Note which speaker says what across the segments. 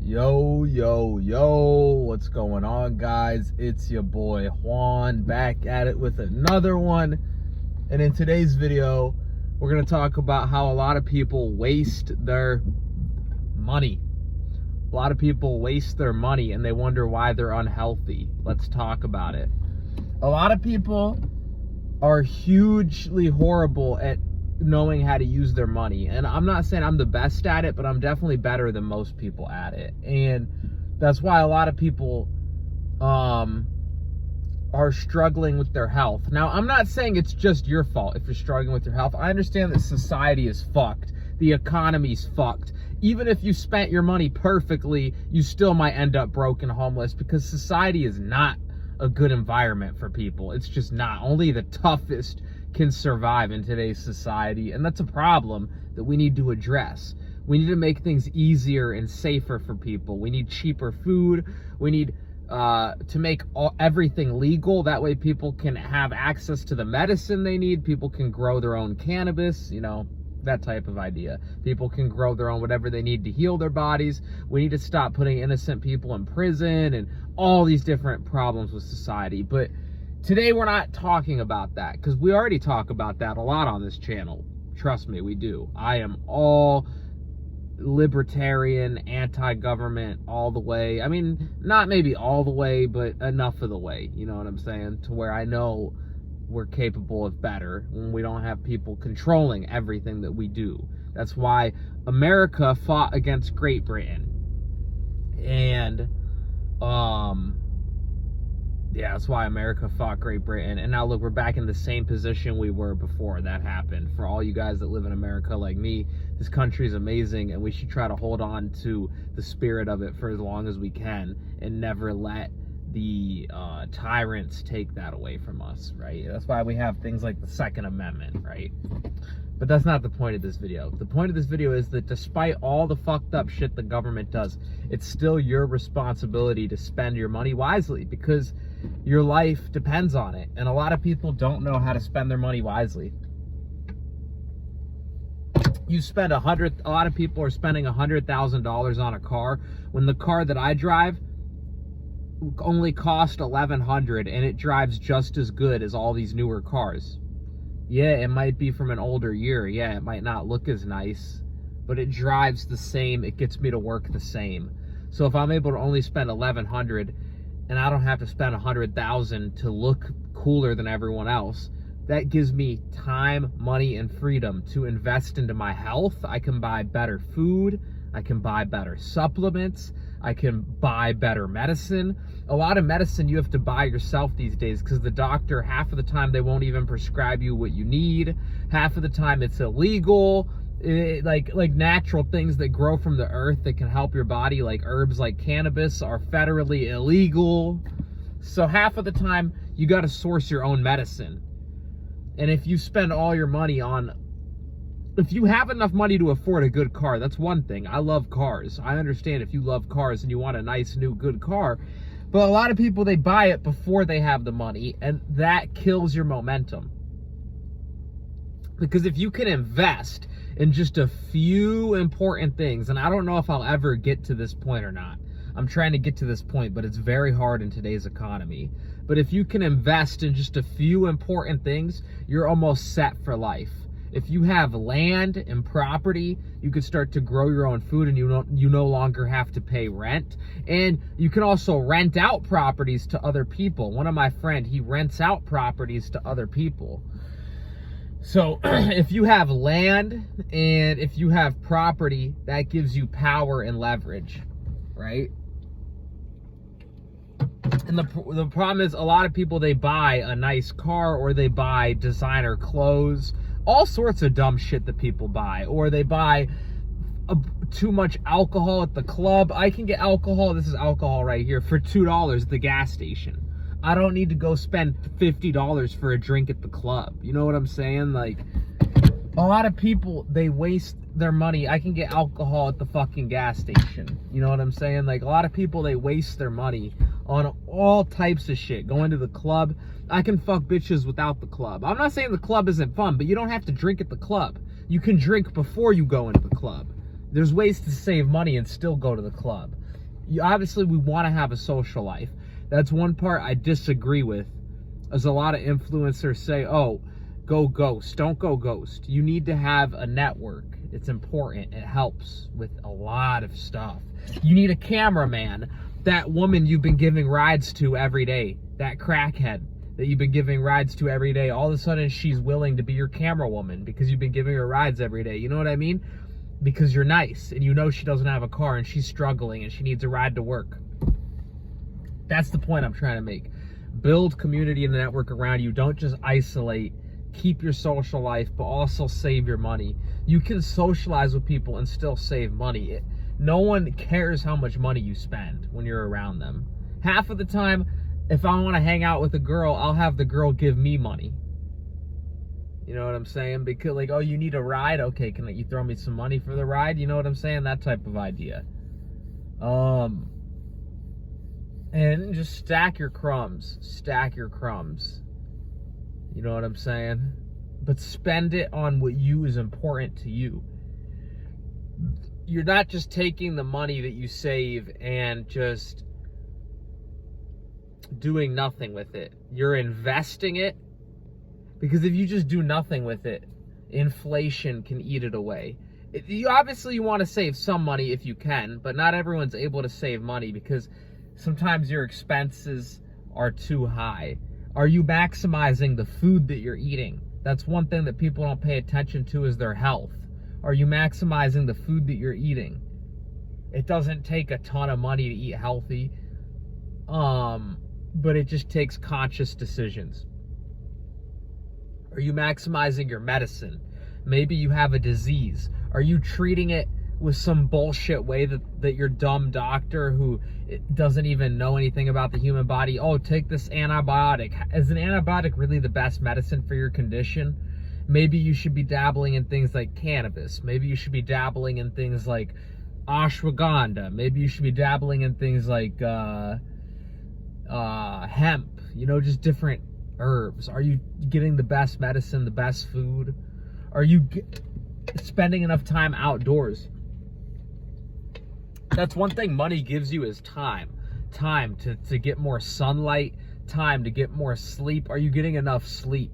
Speaker 1: Yo, what's going on, guys? It's your boy Juan back at it with another one. And in today's video, we're going to talk about how a lot of people waste their money. A lot of people waste their money and they wonder why they're unhealthy. Let's talk about it. A lot of people are hugely horrible at knowing how to use their money, and I'm not saying I'm the best at it, but I'm definitely better than most people at it. And that's why a lot of people are struggling with their health. Now, I'm not saying it's just your fault if you're struggling with your health. I understand that society is fucked, the economy's fucked. Even if you spent your money perfectly, you still might end up broke and homeless, because society is not a good environment for people. It's just not. Only the toughest can survive in today's society, and that's a problem that we need to address. We need to make things easier and safer for people. We need cheaper food. We need to make everything legal. That way people can have access to the medicine they need. People can grow their own cannabis, that type of idea. People can grow their own whatever they need to heal their bodies. We need to stop putting innocent people in prison and all these different problems with society. But today we're not talking about that, because we already talk about that a lot on this channel. Trust me, we do. I am all libertarian, anti-government all the way. I mean, not maybe all the way, but enough of the way, you know what I'm saying? To where I know we're capable of better when we don't have people controlling everything that we do. That's why America fought against Great Britain. And yeah, that's why America fought Great Britain. And now look, we're back in the same position we were before that happened. For all you guys that live in America like me, this country is amazing, and we should try to hold on to the spirit of it for as long as we can and never let the tyrants take that away from us, right? That's why we have things like the Second Amendment, right? But that's not the point of this video. The point of this video is that despite all the fucked up shit the government does, it's still your responsibility to spend your money wisely, because your life depends on it. And a lot of people don't know how to spend their money wisely. A lot of people are spending $100,000 on a car, when the car that I drive only cost $1,100, and it drives just as good as all these newer cars. Yeah, it might be from an older year. Yeah, it might not look as nice, but it drives the same. It gets me to work the same. So if I'm able to only spend $1,100 and I don't have to spend $100,000 to look cooler than everyone else, that gives me time, money, and freedom to invest into my health. I can buy better food. I can buy better supplements. I can buy better medicine. A lot of medicine you have to buy yourself these days, because the doctor, half of the time, they won't even prescribe you what you need. Half of the time it's illegal. Like natural things that grow from the earth that can help your body, like herbs like cannabis, are federally illegal. So half of the time you got to source your own medicine. And if you spend all your money on, if you have enough money to afford a good car, that's one thing. I love cars. I understand if you love cars and you want a nice, new, good car. But a lot of people, they buy it before they have the money, and that kills your momentum. Because if you can invest in just a few important things, and I don't know if I'll ever get to this point or not. I'm trying to get to this point, but it's very hard in today's economy. But if you can invest in just a few important things, you're almost set for life. If you have land and property, you could start to grow your own food, and you no longer have to pay rent. And you can also rent out properties to other people. One of my friends, he rents out properties to other people. So if you have land and if you have property, that gives you power and leverage, right? And the problem is, a lot of people, they buy a nice car, or they buy designer clothes, all sorts of dumb shit that people buy, or they buy too much alcohol at the club. I can get alcohol, this is alcohol right here, for $2 at the gas station. I don't need to go spend $50 for a drink at the club. You know what I'm saying? Like, a lot of people, they waste their money. I can get alcohol at the fucking gas station. You know what I'm saying? Like, a lot of people, they waste their money on all types of shit. Going to the club. I can fuck bitches without the club. I'm not saying the club isn't fun, but you don't have to drink at the club. You can drink before you go into the club. There's ways to save money and still go to the club. Obviously, we want to have a social life. That's one part I disagree with, as a lot of influencers say, oh, go ghost. Don't go ghost. You need to have a network. It's important. It helps with a lot of stuff. You need a cameraman. That woman you've been giving rides to every day, that crackhead that you've been giving rides to every day, all of a sudden she's willing to be your camera woman because you've been giving her rides every day. You know what I mean? Because you're nice and you know she doesn't have a car and she's struggling and she needs a ride to work. That's the point I'm trying to make. Build community and network around you. Don't just isolate. Keep your social life, but also save your money. You can socialize with people and still save money. No one cares how much money you spend when you're around them. Half of the time, if I want to hang out with a girl, I'll have the girl give me money. You know what I'm saying? Because like, oh, you need a ride? Okay, can you throw me some money for the ride? You know what I'm saying? That type of idea. And just stack your crumbs. Stack your crumbs. You know what I'm saying? But spend it on what is important to you. You're not just taking the money that you save and just doing nothing with it. You're investing it, because if you just do nothing with it, inflation can eat it away. You obviously want to save some money if you can, but not everyone's able to save money because sometimes your expenses are too high. Are you maximizing the food that you're eating? That's one thing that people don't pay attention to, is their health. Are you maximizing the food that you're eating? It doesn't take a ton of money to eat healthy, but it just takes conscious decisions. Are you maximizing your medicine? Maybe you have a disease. Are you treating it with some bullshit way that your dumb doctor who doesn't even know anything about the human body, oh, take this antibiotic. Is an antibiotic really the best medicine for your condition? Maybe you should be dabbling in things like cannabis. Maybe you should be dabbling in things like ashwagandha. Maybe you should be dabbling in things like hemp, you know, just different herbs. Are you getting the best medicine, the best food? Are you spending enough time outdoors? That's one thing money gives you, is time. Time to get more sunlight, time to get more sleep. Are you getting enough sleep?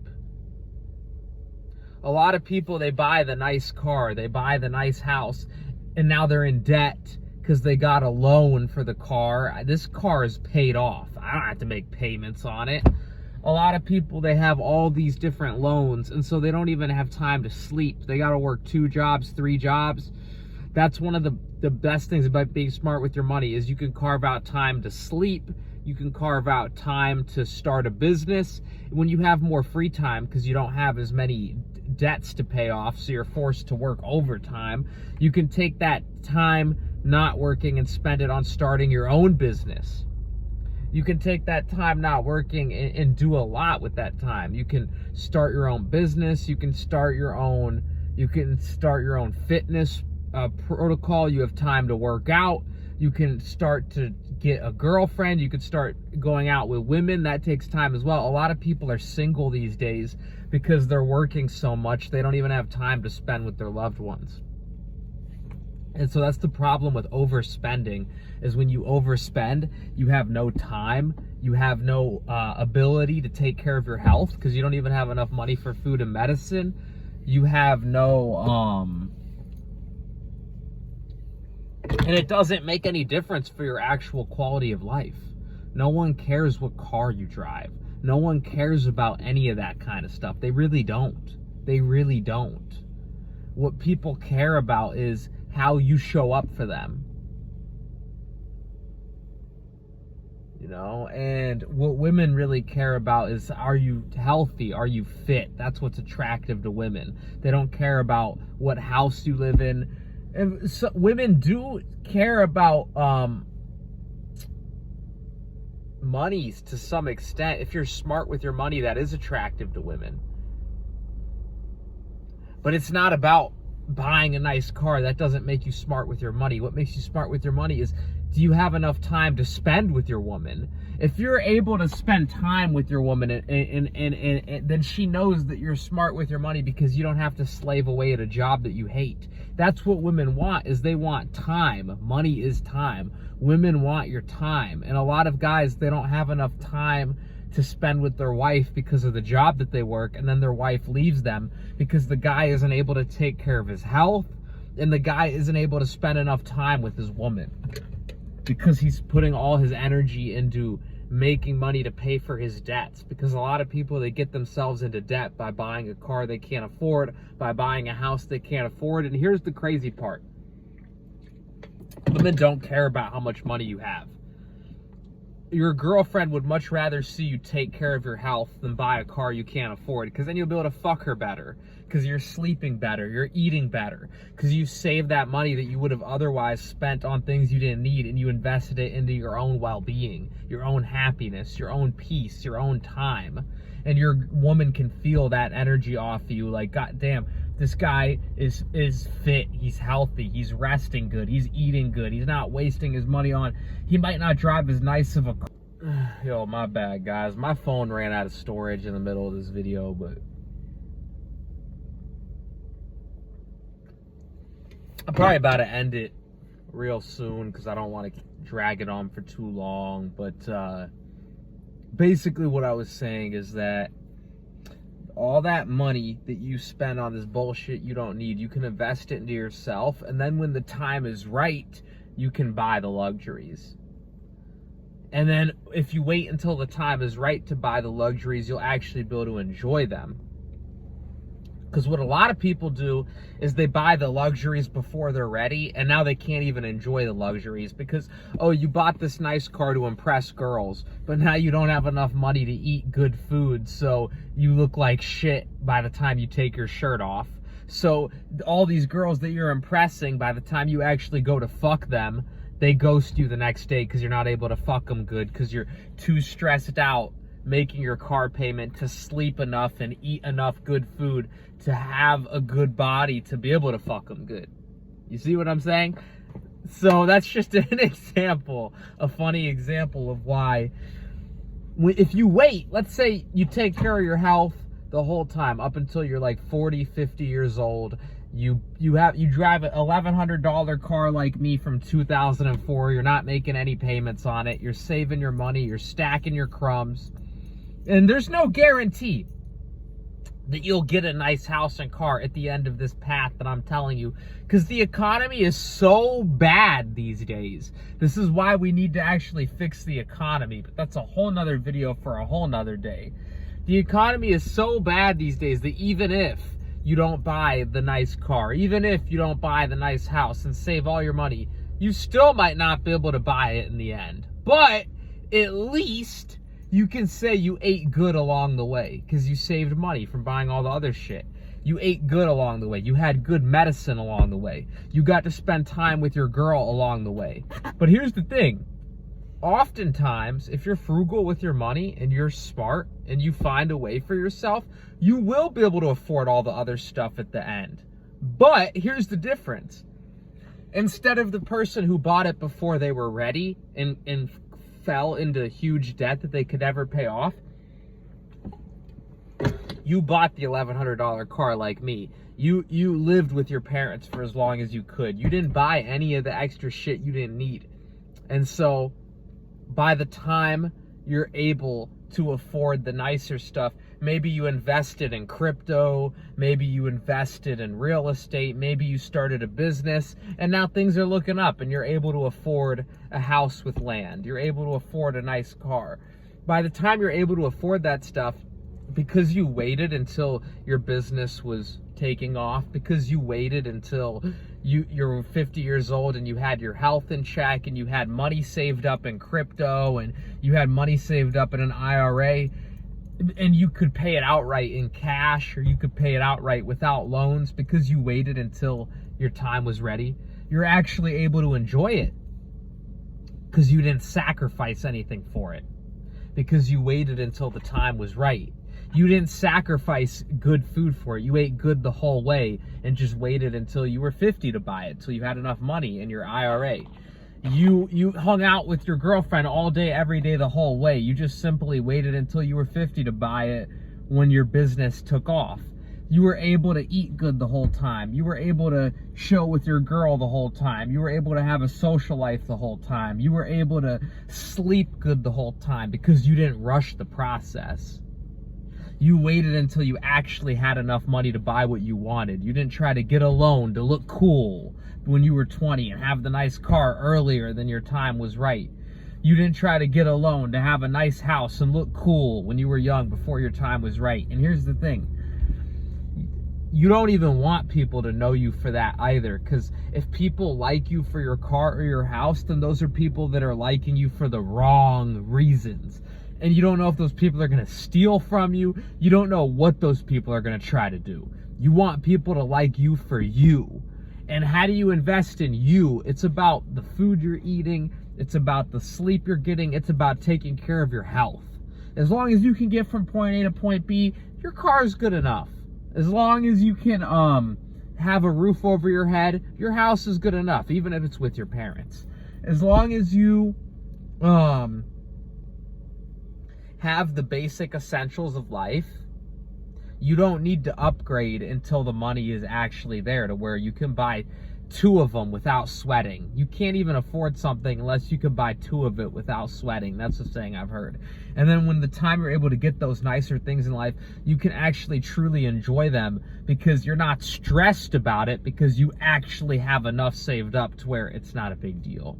Speaker 1: A lot of people, they buy the nice car, they buy the nice house, and now they're in debt because they got a loan for the car. This car is paid off. I don't have to make payments on it. A lot of people, they have all these different loans, and so they don't even have time to sleep. They got to work 2 jobs, 3 jobs. That's one of the best things about being smart with your money, is you can carve out time to sleep. You can carve out time to start a business. When you have more free time, because you don't have as many debts to pay off, so you're forced to work overtime, you can take that time not working and spend it on starting your own business. You can take that time not working and do a lot with that time. You can start your own business. You can start your own fitness protocol. You have time to work out. You can start to get a girlfriend. You could start going out with women. That takes time as well. A lot of people are single these days because they're working so much they don't even have time to spend with their loved ones. And so that's the problem with overspending, is when you overspend, you have no time, you have no ability to take care of your health because you don't even have enough money for food and medicine. You have no, and it doesn't make any difference for your actual quality of life. No one cares what car you drive. No one cares about any of that kind of stuff. They really don't. They really don't. What people care about is how you show up for them. You know, and what women really care about is, are you healthy? Are you fit? That's what's attractive to women. They don't care about what house you live in. And so women do care about money to some extent. If you're smart with your money, that is attractive to women. But it's not about buying a nice car, that doesn't make you smart with your money. What makes you smart with your money is, do you have enough time to spend with your woman? If you're able to spend time with your woman, and then she knows that you're smart with your money because you don't have to slave away at a job that you hate. That's what women want, is they want time. Money is time. Women want your time. And a lot of guys, they don't have enough time to spend with their wife because of the job that they work, and then their wife leaves them because the guy isn't able to take care of his health, and the guy isn't able to spend enough time with his woman because he's putting all his energy into making money to pay for his debts. Because a lot of people, they get themselves into debt by buying a car they can't afford, by buying a house they can't afford. And here's the crazy part: women don't care about how much money you have. Your girlfriend would much rather see you take care of your health than buy a car you can't afford, because then you'll be able to fuck her better, because you're sleeping better, you're eating better, because you saved that money that you would have otherwise spent on things you didn't need, and you invested it into your own well-being, your own happiness, your own peace, your own time. And your woman can feel that energy off of you, like, God damn, this guy is fit, he's healthy, he's resting good, he's eating good, he's not wasting his money on, he might not drive as nice of a car. Yo, my bad, guys. My phone ran out of storage in the middle of this video, but I'm probably about to end it real soon because I don't want to drag it on for too long. But basically what I was saying is that all that money that you spend on this bullshit you don't need, you can invest it into yourself, and then when the time is right, you can buy the luxuries. And then if you wait until the time is right to buy the luxuries, you'll actually be able to enjoy them. Because what a lot of people do is they buy the luxuries before they're ready, and now they can't even enjoy the luxuries because, oh, you bought this nice car to impress girls, but now you don't have enough money to eat good food, so you look like shit by the time you take your shirt off. So all these girls that you're impressing, by the time you actually go to fuck them, they ghost you the next day because you're not able to fuck them good because you're too stressed out making your car payment to sleep enough and eat enough good food to have a good body to be able to fuck them good. You see what I'm saying? So that's just an example, a funny example of why, if you wait, let's say you take care of your health the whole time up until you're like 40, 50 years old. You drive an $1,100 car like me from 2004. You're not making any payments on it. You're saving your money. You're stacking your crumbs. And there's no guarantee that you'll get a nice house and car at the end of this path that I'm telling you, because the economy is so bad these days. This is why we need to actually fix the economy, but that's a whole nother video for a whole nother day. The economy is so bad these days that even if you don't buy the nice car, even if you don't buy the nice house and save all your money, you still might not be able to buy it in the end. But at least you can say you ate good along the way because you saved money from buying all the other shit. You ate good along the way. You had good medicine along the way. You got to spend time with your girl along the way. But here's the thing. Oftentimes, if you're frugal with your money and you're smart and you find a way for yourself, you will be able to afford all the other stuff at the end. But here's the difference. Instead of the person who bought it before they were ready and fell into huge debt that they could never pay off, you bought the $1,100 car like me. You lived with your parents for as long as you could. You didn't buy any of the extra shit you didn't need. And so by the time you're able to afford the nicer stuff, maybe you invested in crypto, maybe you invested in real estate, maybe you started a business, and now things are looking up and you're able to afford a house with land. You're able to afford a nice car. By the time you're able to afford that stuff, because you waited until your business was taking off, because you waited until you're 50 years old and you had your health in check and you had money saved up in crypto and you had money saved up in an IRA, and you could pay it outright in cash, or you could pay it outright without loans because you waited until your time was ready, you're actually able to enjoy it because you didn't sacrifice anything for it, because you waited until the time was right. You didn't sacrifice good food for it. You ate good the whole way and just waited until you were 50 to buy it, until you had enough money in your IRA. You hung out with your girlfriend all day, every day, the whole way. You just simply waited until you were 50 to buy it when your business took off. You were able to eat good the whole time. You were able to chill with your girl the whole time. You were able to have a social life the whole time. You were able to sleep good the whole time because you didn't rush the process. You waited until you actually had enough money to buy what you wanted. You didn't try to get a loan to look cool when you were 20 and have the nice car earlier than your time was right. You didn't try to get a loan to have a nice house and look cool when you were young before your time was right. And here's the thing. You don't even want people to know you for that either, because if people like you for your car or your house, then those are people that are liking you for the wrong reasons. And you don't know if those people are going to steal from you. You don't know what those people are going to try to do. You want people to like you for you. And how do you invest in you? It's about the food you're eating. It's about the sleep you're getting. It's about taking care of your health. As long as you can get from point A to point B, your car is good enough. As long as you can have a roof over your head, your house is good enough, even if it's with your parents. As long as you have the basic essentials of life, you don't need to upgrade until the money is actually there to where you can buy 2 of them without sweating. You can't even afford something unless you can buy 2 of it without sweating. That's the saying I've heard. And then when the time you're able to get those nicer things in life, you can actually truly enjoy them because you're not stressed about it, because you actually have enough saved up to where it's not a big deal.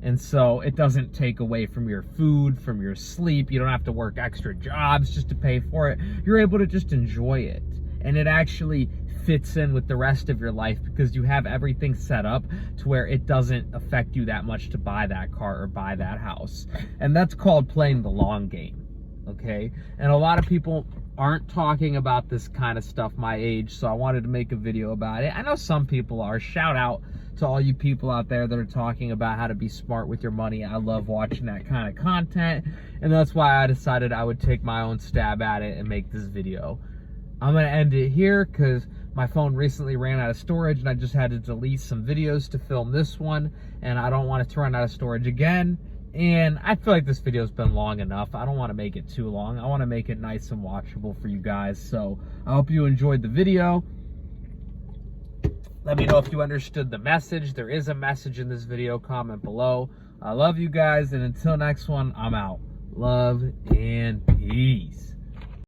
Speaker 1: And so it doesn't take away from your food, from your sleep. You don't have to work extra jobs just to pay for it. You're able to just enjoy it. And it actually fits in with the rest of your life because you have everything set up to where it doesn't affect you that much to buy that car or buy that house. And that's called playing the long game, okay? And a lot of people aren't talking about this kind of stuff my age, so I wanted to make a video about it. I know some people are. Shout out to all you people out there that are talking about how to be smart with your money. I love watching that kind of content, and that's why I decided I would take my own stab at it and make this video. I'm going to end it here because my phone recently ran out of storage and I just had to delete some videos to film this one, and I don't want it to run out of storage again. And I feel like this video's been long enough. I don't want to make it too long. I want to make it nice and watchable for you guys. So I hope you enjoyed the video. Let me know if you understood the message. There is a message in this video. Comment below. I love you guys, and until next one, I'm out. Love and peace.